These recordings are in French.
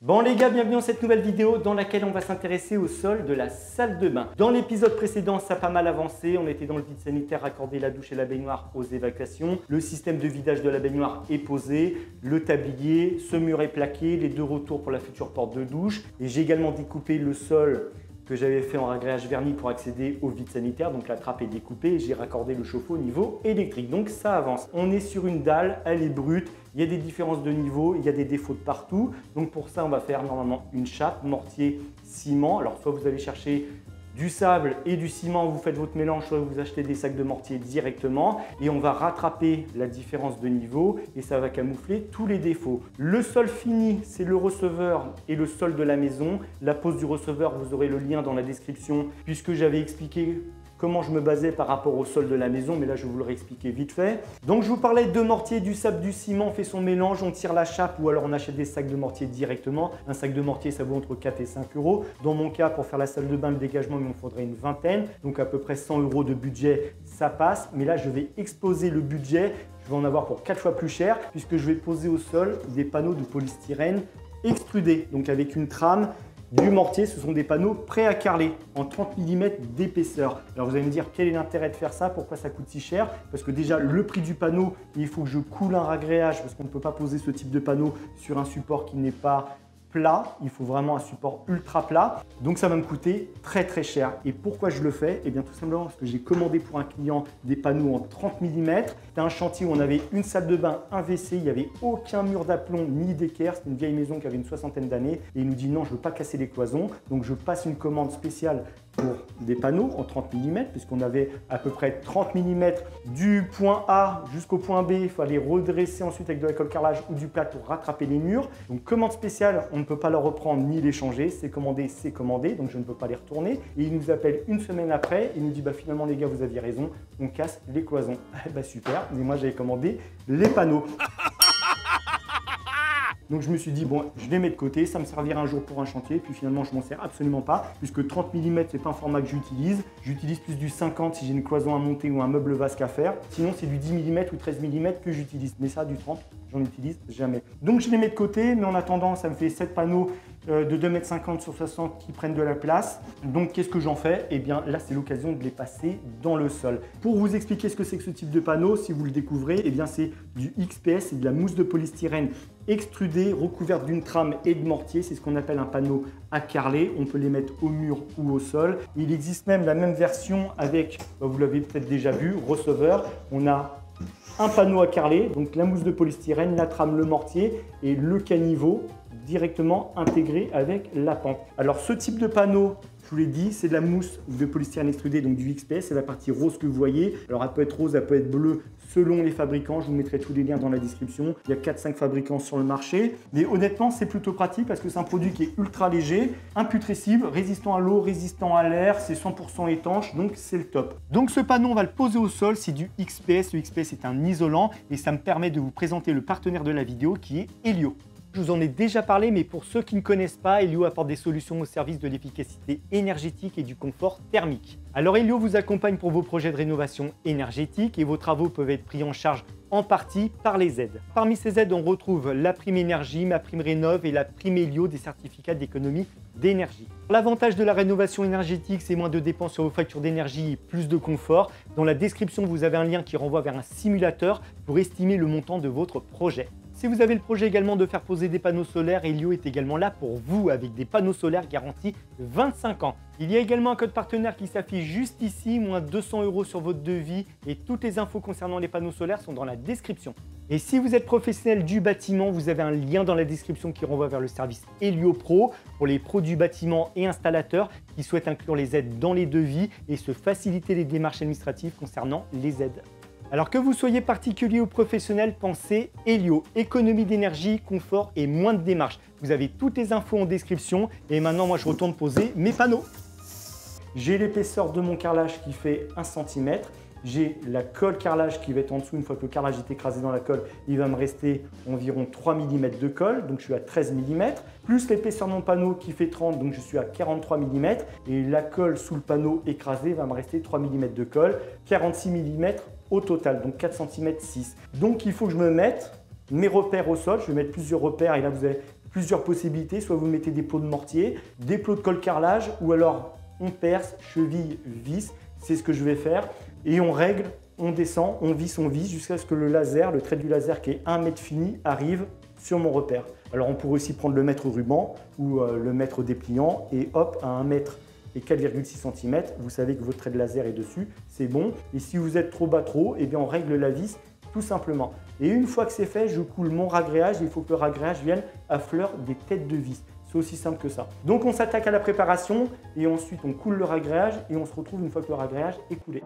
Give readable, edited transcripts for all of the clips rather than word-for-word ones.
Bon les gars, bienvenue dans cette nouvelle vidéo dans laquelle on va s'intéresser au sol de la salle de bain. Dans l'épisode précédent, ça a pas mal avancé. On était dans le vide sanitaire, accordé la douche et la baignoire aux évacuations. Le système de vidage de la baignoire est posé, le tablier, ce mur est plaqué, les deux retours pour la future porte de douche. Et j'ai également découpé le sol que j'avais fait en ragréage vernis pour accéder au vide sanitaire. Donc la trappe est découpée et j'ai raccordé le chauffe-eau au niveau électrique. Donc ça avance. On est sur une dalle, elle est brute. Il y a des différences de niveau, il y a des défauts de partout. Donc pour ça, on va faire normalement une chape, mortier, ciment. Alors soit vous allez chercher du sable et du ciment, vous faites votre mélange, soit vous achetez des sacs de mortier directement et on va rattraper la différence de niveau et ça va camoufler tous les défauts. Le sol fini, c'est le receveur et le sol de la maison. La pose du receveur, vous aurez le lien dans la description puisque j'avais expliqué comment je me basais par rapport au sol de la maison, mais là je vais vous le réexpliquer vite fait. Donc je vous parlais de mortier, du sable, du ciment, on fait son mélange, on tire la chape ou alors on achète des sacs de mortier directement. Un sac de mortier ça vaut entre 4 et 5 euros. Dans mon cas, pour faire la salle de bain, le dégagement, il m'en faudrait une vingtaine, donc à peu près 100 euros de budget, ça passe. Mais là je vais exploser le budget, je vais en avoir pour 4 fois plus cher puisque je vais poser au sol des panneaux de polystyrène extrudés, donc avec une trame. Du mortier, ce sont des panneaux prêts à carreler en 30 mm d'épaisseur. Alors vous allez me dire quel est l'intérêt de faire ça, pourquoi ça coûte si cher? Parce que déjà le prix du panneau, il faut que je coule un ragréage parce qu'on ne peut pas poser ce type de panneau sur un support qui n'est pas plat, il faut vraiment un support ultra plat. Donc ça va me coûter très cher. Et pourquoi je le fais? Eh bien tout simplement parce que j'ai commandé pour un client des panneaux en 30 mm. C'était un chantier où on avait une salle de bain, un WC, il n'y avait aucun mur d'aplomb ni d'équerre. C'était une vieille maison qui avait une soixantaine d'années. Et il nous dit non, je ne veux pas casser les cloisons. Donc je passe une commande spéciale pour des panneaux en 30 mm puisqu'on avait à peu près 30 mm du point A jusqu'au point B. Il fallait redresser ensuite avec de la colle carrelage ou du plat pour rattraper les murs. Donc commande spéciale, on ne peut pas le reprendre ni les changer. C'est commandé, donc je ne peux pas les retourner. Et il nous appelle une semaine après. Il nous dit bah, finalement les gars, vous aviez raison, on casse les cloisons. Bah super, mais moi j'avais commandé les panneaux. Donc je me suis dit, bon, je les mets de côté, ça me servira un jour pour un chantier, puis finalement je m'en sers absolument pas, puisque 30 mm c'est pas un format que j'utilise. J'utilise plus du 50 si j'ai une cloison à monter ou un meuble vasque à faire. Sinon c'est du 10 mm ou 13 mm que j'utilise, mais ça du 30, j'en utilise jamais. Donc je les mets de côté, mais en attendant ça me fait 7 panneaux de 2,50 m sur 60 qui prennent de la place. Donc qu'est-ce que j'en fais? Eh bien là c'est l'occasion de les passer dans le sol. Pour vous expliquer ce que c'est que ce type de panneau, si vous le découvrez, eh bien c'est du XPS, c'est de la mousse de polystyrène extrudée, recouverte d'une trame et de mortier. C'est ce qu'on appelle un panneau à carreler. On peut les mettre au mur ou au sol. Il existe même la même version avec, vous l'avez peut-être déjà vu, receveur. On a un panneau à carreler, donc la mousse de polystyrène, la trame, le mortier et le caniveau directement intégré avec la pente. Alors ce type de panneau, je vous l'ai dit, c'est de la mousse de polystyrène extrudée, donc du XPS, c'est la partie rose que vous voyez. Alors elle peut être rose, elle peut être bleue selon les fabricants, je vous mettrai tous les liens dans la description. Il y a 4-5 fabricants sur le marché, mais honnêtement c'est plutôt pratique parce que c'est un produit qui est ultra léger, imputrescible, résistant à l'eau, résistant à l'air, c'est 100% étanche, donc c'est le top. Donc ce panneau, on va le poser au sol, c'est du XPS. Le XPS est un isolant et ça me permet de vous présenter le partenaire de la vidéo qui est Elio. Je vous en ai déjà parlé, mais pour ceux qui ne connaissent pas, Elio apporte des solutions au service de l'efficacité énergétique et du confort thermique. Alors Elio vous accompagne pour vos projets de rénovation énergétique et vos travaux peuvent être pris en charge en partie par les aides. Parmi ces aides, on retrouve la prime énergie, ma prime rénov et la prime Elio des certificats d'économie d'énergie. L'avantage de la rénovation énergétique, c'est moins de dépenses sur vos factures d'énergie et plus de confort. Dans la description, vous avez un lien qui renvoie vers un simulateur pour estimer le montant de votre projet. Si vous avez le projet également de faire poser des panneaux solaires, Elio est également là pour vous avec des panneaux solaires garantis 25 ans. Il y a également un code partenaire qui s'affiche juste ici, moins 200 € sur votre devis et toutes les infos concernant les panneaux solaires sont dans la description. Et si vous êtes professionnel du bâtiment, vous avez un lien dans la description qui renvoie vers le service Elio Pro pour les pros du bâtiment et installateurs qui souhaitent inclure les aides dans les devis et se faciliter les démarches administratives concernant les aides. Alors que vous soyez particulier ou professionnel, pensez Elio, économie d'énergie, confort et moins de démarches. Vous avez toutes les infos en description et maintenant moi je retourne poser mes panneaux. J'ai l'épaisseur de mon carrelage qui fait 1 cm. J'ai la colle carrelage qui va être en dessous. Une fois que le carrelage est écrasé dans la colle, il va me rester environ 3 mm de colle, donc je suis à 13 mm. Plus l'épaisseur de mon panneau qui fait 30, donc je suis à 43 mm. Et la colle sous le panneau écrasé va me rester 3 mm de colle, 46 mm au total, donc 4 cm 6. Donc il faut que je me mette mes repères au sol. Je vais mettre plusieurs repères et là vous avez plusieurs possibilités. Soit vous mettez des plots de mortier, des plots de colle carrelage, ou alors on perce, cheville, vis. C'est ce que je vais faire. Et on règle, on descend, on vis jusqu'à ce que le laser, le trait du laser qui est 1 mètre fini, arrive sur mon repère. Alors on pourrait aussi prendre le mètre ruban ou le mètre dépliant et hop, à 1 mètre et 4,6 cm, vous savez que votre trait de laser est dessus, c'est bon. Et si vous êtes trop bas trop haut, eh bien on règle la vis tout simplement. Et une fois que c'est fait, je coule mon ragréage. Il faut que le ragréage vienne à fleur des têtes de vis. C'est aussi simple que ça. Donc on s'attaque à la préparation et ensuite on coule le ragréage et on se retrouve une fois que le ragréage est coulé.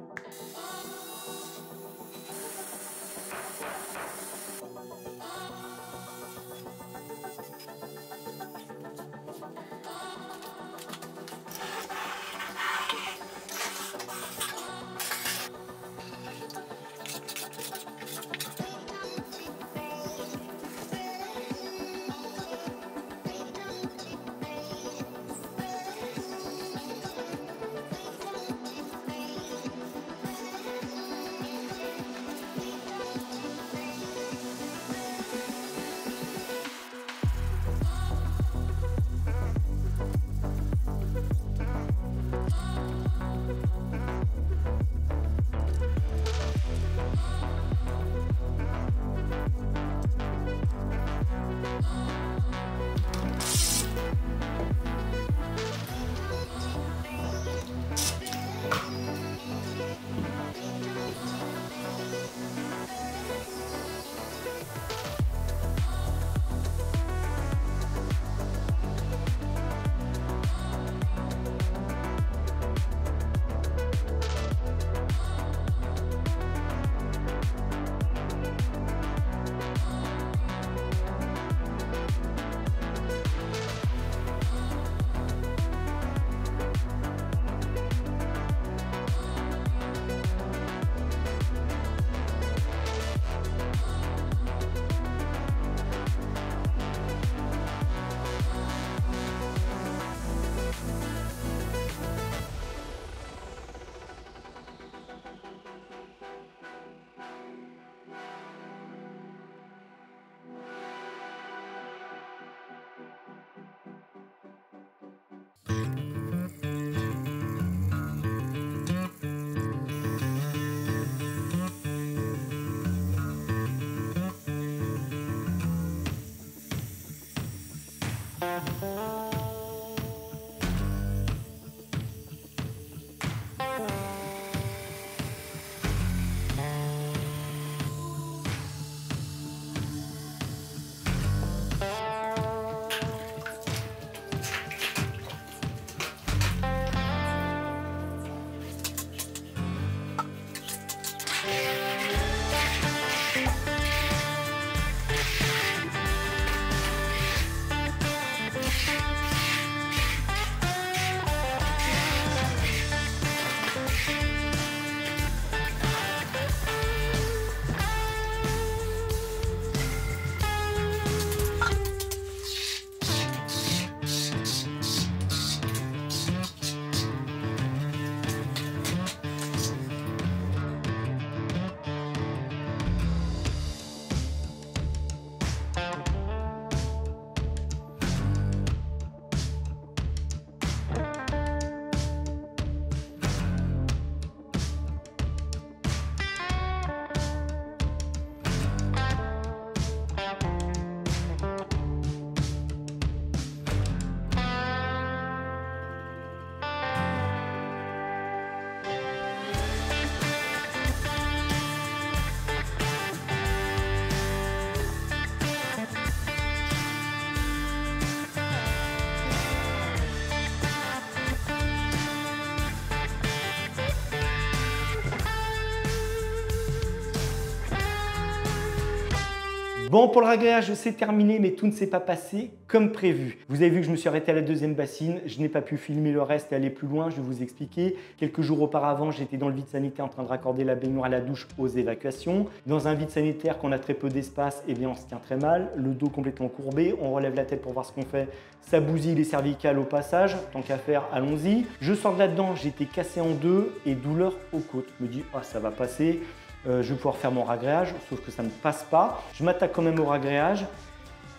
Bon, pour le ragréage, c'est terminé, mais tout ne s'est pas passé comme prévu. Vous avez vu que je me suis arrêté à la deuxième bassine. Je n'ai pas pu filmer le reste et aller plus loin, je vais vous expliquer. Quelques jours auparavant, j'étais dans le vide sanitaire en train de raccorder la baignoire à la douche aux évacuations. Dans un vide sanitaire, quand on a très peu d'espace, eh bien on se tient très mal, le dos complètement courbé, on relève la tête pour voir ce qu'on fait. Ça bousille les cervicales au passage, tant qu'à faire, allons-y. Je sors de là-dedans, j'étais cassé en deux et douleur aux côtes. Je me dis, ah, ça va passer. Je vais pouvoir faire mon ragréage, sauf que ça ne passe pas. Je m'attaque quand même au ragréage.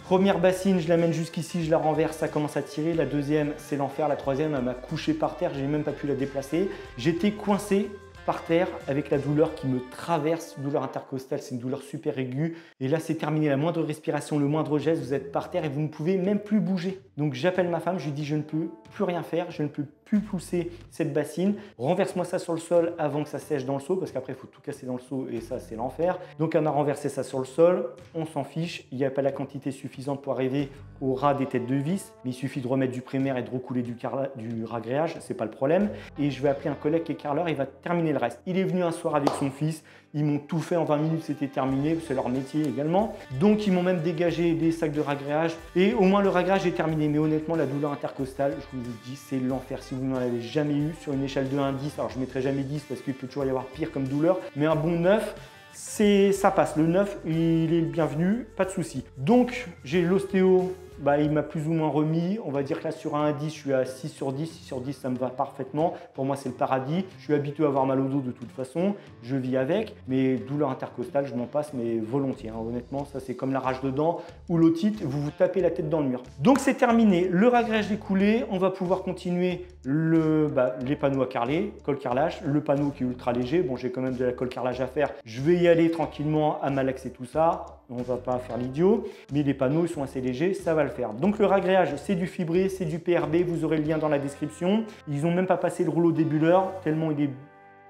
Première bassine, je l'amène jusqu'ici, je la renverse, ça commence à tirer. La deuxième, c'est l'enfer. La troisième, elle m'a couché par terre, j'ai même pas pu la déplacer. J'étais coincé par terre avec la douleur qui me traverse, douleur intercostale, c'est une douleur super aiguë. Et là, c'est terminé. La moindre respiration, le moindre geste, vous êtes par terre et vous ne pouvez même plus bouger. Donc, j'appelle ma femme, je lui dis, je ne peux plus rien faire, je ne peux plus pousser cette bassine. Renverse-moi ça sur le sol avant que ça sèche dans le seau, parce qu'après, il faut tout casser dans le seau et ça, c'est l'enfer. Donc, elle m'a renversé ça sur le sol. On s'en fiche. Il n'y a pas la quantité suffisante pour arriver au ras des têtes de vis, mais il suffit de remettre du primaire et de recouler du ragréage, c'est pas le problème. Et je vais appeler un collègue qui est carreleur, il va terminer le reste. Il est venu un soir avec son fils, ils m'ont tout fait en 20 minutes, c'était terminé, c'est leur métier également. Donc ils m'ont même dégagé des sacs de ragréage et au moins le ragréage est terminé. Mais honnêtement, la douleur intercostale, je vous le dis, c'est l'enfer. Si vous n'en avez jamais eu sur une échelle de 1 à 10, alors je ne mettrai jamais 10 parce qu'il peut toujours y avoir pire comme douleur, mais un bon 9, ça passe. Le 9, il est le bienvenu, pas de souci. Donc j'ai l'ostéo. Il m'a plus ou moins remis. On va dire que là, sur 1 à 10, je suis à 6 sur 10. 6 sur 10, ça me va parfaitement. Pour moi, c'est le paradis. Je suis habitué à avoir mal au dos de toute façon. Je vis avec. Mais douleur intercostale, je m'en passe, mais volontiers. Honnêtement, ça, c'est comme la rage de dents ou l'otite. Vous vous tapez la tête dans le mur. Donc, c'est terminé. Le ragréage est coulé. On va pouvoir continuer les panneaux à carreler, colle carrelage. Le panneau qui est ultra léger. Bon, j'ai quand même de la colle carrelage à faire. Je vais y aller tranquillement à malaxer tout ça. On ne va pas faire l'idiot, mais les panneaux ils sont assez légers, ça va le faire. Donc le ragréage, c'est du fibré, c'est du PRB, vous aurez le lien dans la description. Ils n'ont même pas passé le rouleau débuleur, tellement il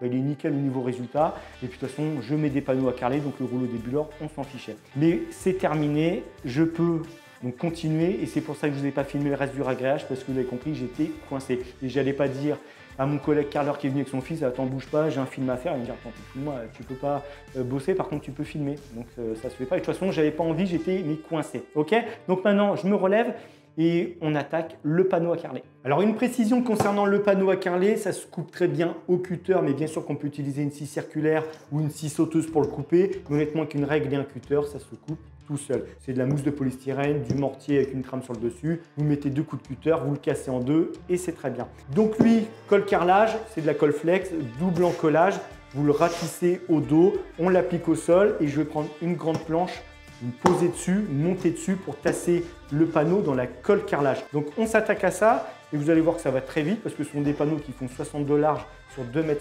est nickel au niveau résultat. Et puis de toute façon, je mets des panneaux à carreler, donc le rouleau débuleur, on s'en fichait. Mais c'est terminé, je peux donc continuer et c'est pour ça que je ne vous ai pas filmé le reste du ragréage parce que vous avez compris, j'étais coincé. Et j'allais pas dire à mon collègue carreleur qui est venu avec son fils, attends, bouge pas, j'ai un film à faire. Il me dit, attends, moi, tu peux pas bosser, par contre, tu peux filmer. Donc, ça se fait pas. Et de toute façon, j'avais pas envie, j'étais coincé. Ok? Donc maintenant, je me relève et on attaque le panneau à carreler. Alors, une précision concernant le panneau à carreler, ça se coupe très bien au cutter, mais bien sûr qu'on peut utiliser une scie circulaire ou une scie sauteuse pour le couper. Mais honnêtement, qu'une règle et un cutter, ça se coupe tout seul. C'est de la mousse de polystyrène, du mortier avec une trame sur le dessus. Vous mettez 2 coups de cutter, vous le cassez en 2 et c'est très bien. Donc lui, colle carrelage, c'est de la colle flex, double encollage. Vous le ratissez au dos, on l'applique au sol et je vais prendre une grande planche, vous posez dessus, monter dessus pour tasser le panneau dans la colle carrelage. Donc on s'attaque à ça et vous allez voir que ça va très vite parce que ce sont des panneaux qui font 60 de large sur 2,50 m.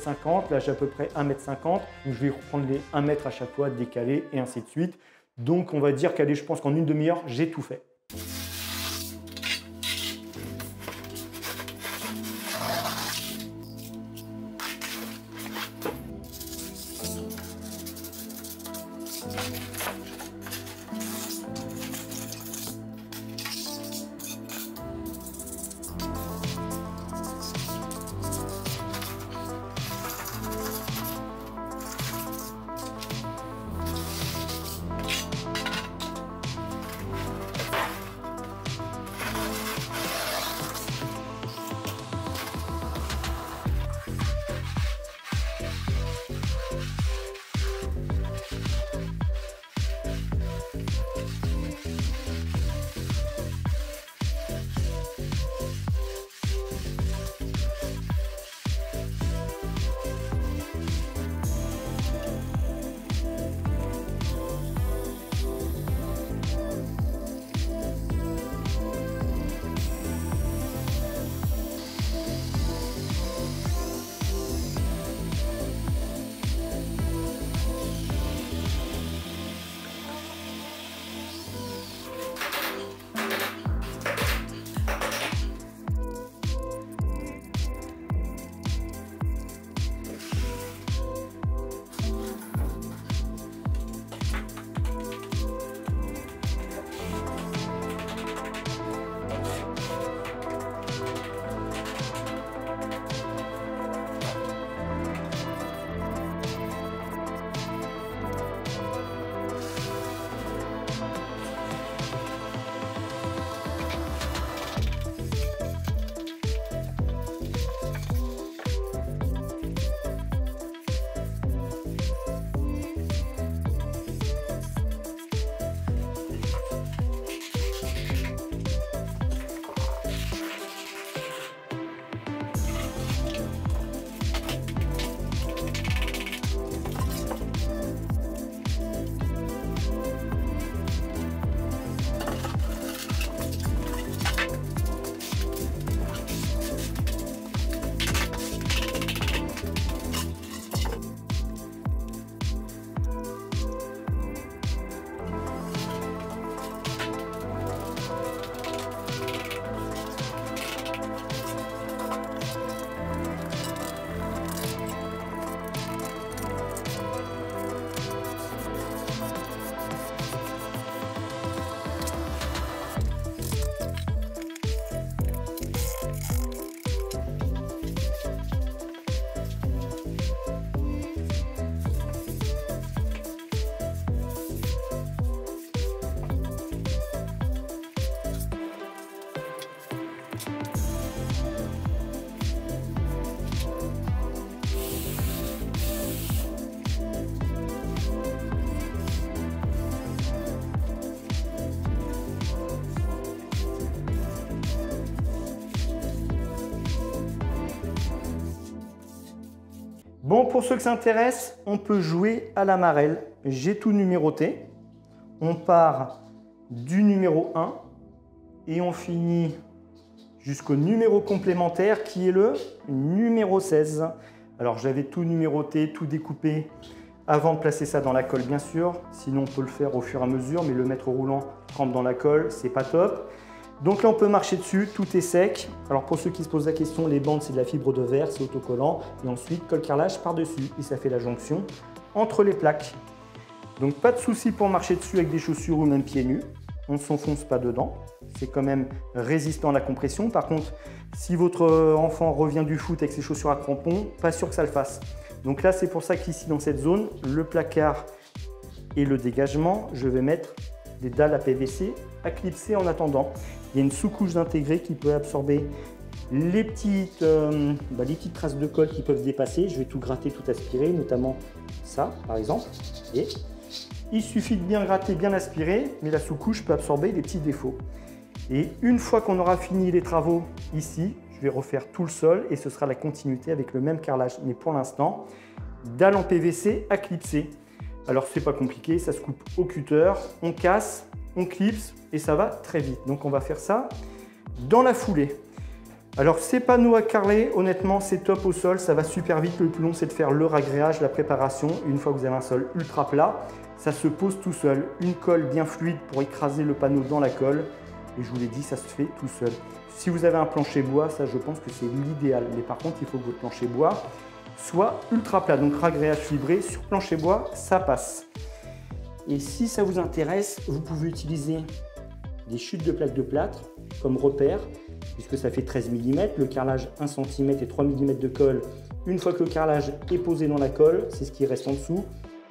Là j'ai à peu près 1,50 m. Donc je vais reprendre les 1 m à chaque fois, décaler et ainsi de suite. Donc on va dire qu'allez, je pense qu'en une demi-heure, j'ai tout fait. Bon, pour ceux que ça intéresse, on peut jouer à la marelle. J'ai tout numéroté. On part du numéro 1 et on finit jusqu'au numéro complémentaire qui est le numéro 16. Alors j'avais tout numéroté, tout découpé avant de placer ça dans la colle bien sûr. Sinon on peut le faire au fur et à mesure, mais le mettre au roulant trempe dans la colle, c'est pas top. Donc là on peut marcher dessus, tout est sec. Alors pour ceux qui se posent la question, les bandes c'est de la fibre de verre, c'est autocollant. Et ensuite colle carrelage par-dessus et ça fait la jonction entre les plaques. Donc pas de souci pour marcher dessus avec des chaussures ou même pieds nus. On ne s'enfonce pas dedans. C'est quand même résistant à la compression. Par contre, si votre enfant revient du foot avec ses chaussures à crampons, pas sûr que ça le fasse. Donc là, c'est pour ça qu'ici, dans cette zone, le placard et le dégagement, je vais mettre des dalles à PVC à clipser en attendant. Il y a une sous-couche d'intégré qui peut absorber les petites traces de colle qui peuvent se dépasser. Je vais tout gratter, tout aspirer, notamment ça, par exemple. Et il suffit de bien gratter, bien aspirer, mais la sous-couche peut absorber les petits défauts. Et une fois qu'on aura fini les travaux ici, je vais refaire tout le sol et ce sera la continuité avec le même carrelage. Mais pour l'instant, dalle en PVC à clipser. Alors c'est pas compliqué, ça se coupe au cutter, on casse, on clipse et ça va très vite. Donc on va faire ça dans la foulée. Alors ces panneaux à carreler, honnêtement c'est top au sol, ça va super vite. Le plus long c'est de faire le ragréage, la préparation. Une fois que vous avez un sol ultra plat, ça se pose tout seul. Une colle bien fluide pour écraser le panneau dans la colle. Et je vous l'ai dit, ça se fait tout seul. Si vous avez un plancher bois, ça je pense que c'est l'idéal. Mais par contre, il faut que votre plancher bois soit ultra plat. Donc ragréage fibré sur plancher bois, ça passe. Et si ça vous intéresse, vous pouvez utiliser des chutes de plaques de plâtre comme repère, puisque ça fait 13 mm. Le carrelage 1 cm et 3 mm de colle. Une fois que le carrelage est posé dans la colle, c'est ce qui reste en dessous.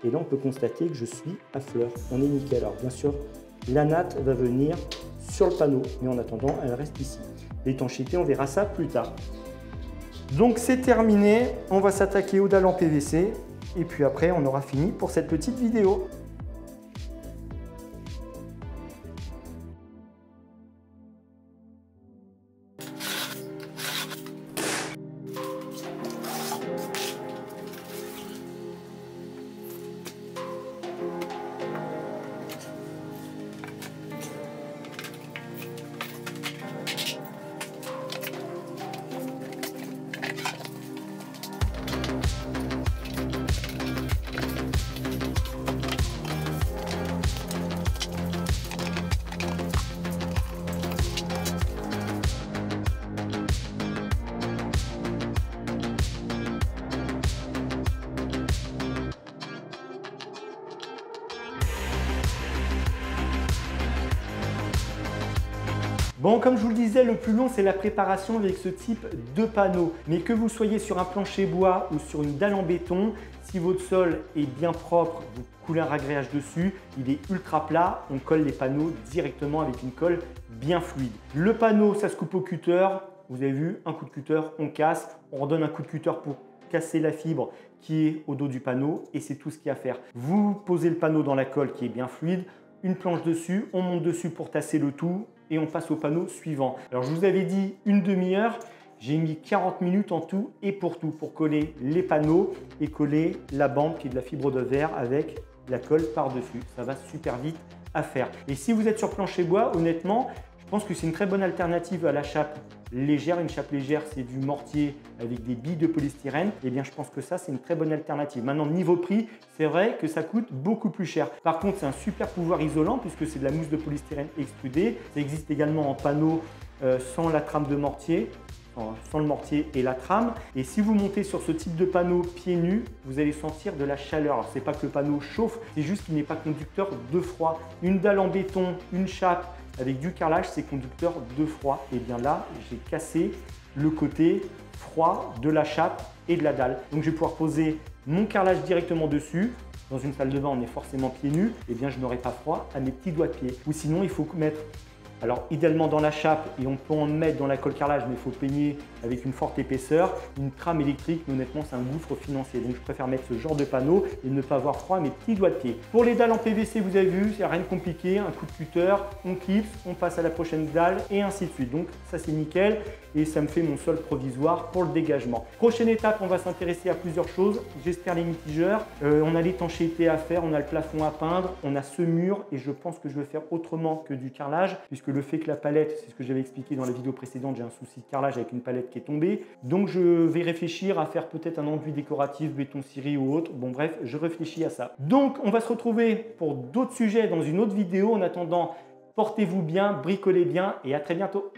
Et là, on peut constater que je suis à fleur. On est nickel. Alors bien sûr, la natte va venir sur le panneau, mais en attendant, elle reste ici. L'étanchéité, on verra ça plus tard. Donc c'est terminé, on va s'attaquer aux dalles en PVC et puis après, on aura fini pour cette petite vidéo. Bon, comme je vous le disais, le plus long, c'est la préparation avec ce type de panneau. Mais que vous soyez sur un plancher bois ou sur une dalle en béton, si votre sol est bien propre, vous coulez un ragréage dessus, il est ultra plat, on colle les panneaux directement avec une colle bien fluide. Le panneau, ça se coupe au cutter. Vous avez vu, un coup de cutter, on casse. On redonne un coup de cutter pour casser la fibre qui est au dos du panneau et c'est tout ce qu'il y a à faire. Vous posez le panneau dans la colle qui est bien fluide, une planche dessus, on monte dessus pour tasser le tout et on passe au panneau suivant. Alors je vous avais dit une demi-heure, j'ai mis 40 minutes en tout et pour tout, pour coller les panneaux et coller la bande qui est de la fibre de verre avec la colle par-dessus. Ça va super vite à faire. Et si vous êtes sur plancher bois, honnêtement, je pense que c'est une très bonne alternative à la chape légère. Une chape légère, c'est du mortier avec des billes de polystyrène. Eh bien, je pense que ça, c'est une très bonne alternative. Maintenant, niveau prix, c'est vrai que ça coûte beaucoup plus cher. Par contre, c'est un super pouvoir isolant puisque c'est de la mousse de polystyrène extrudée. Ça existe également en panneau sans la trame de mortier, sans le mortier et la trame. Et si vous montez sur ce type de panneau pieds nus, vous allez sentir de la chaleur. Alors, c'est pas que le panneau chauffe, c'est juste qu'il n'est pas conducteur de froid. Une dalle en béton, une chape, avec du carrelage, c'est conducteur de froid. Et bien là, j'ai cassé le côté froid de la chape et de la dalle. Donc je vais pouvoir poser mon carrelage directement dessus. Dans une salle de bain, on est forcément pieds nus. Et bien je n'aurai pas froid à mes petits doigts de pied. Ou sinon, il faut mettre Alors idéalement dans la chape, et on peut en mettre dans la colle carrelage, mais il faut peigner avec une forte épaisseur. Une trame électrique, mais honnêtement c'est un gouffre financier, donc je préfère mettre ce genre de panneau et ne pas avoir froid à mes petits doigts de pied. Pour les dalles en PVC, vous avez vu, c'est rien de compliqué, un coup de cutter, on clipse, on passe à la prochaine dalle et ainsi de suite. Donc ça c'est nickel et ça me fait mon sol provisoire pour le dégagement. Prochaine étape, on va s'intéresser à plusieurs choses. J'espère les mitigeurs, on a l'étanchéité à faire, on a le plafond à peindre, on a ce mur et je pense que je vais faire autrement que du carrelage puisque le fait que la palette, c'est ce que j'avais expliqué dans la vidéo précédente, j'ai un souci de carrelage avec une palette qui est tombée. Donc je vais réfléchir à faire peut-être un enduit décoratif, béton ciré ou autre. Bon bref, je réfléchis à ça. Donc on va se retrouver pour d'autres sujets dans une autre vidéo. En attendant, portez-vous bien, bricolez bien et à très bientôt.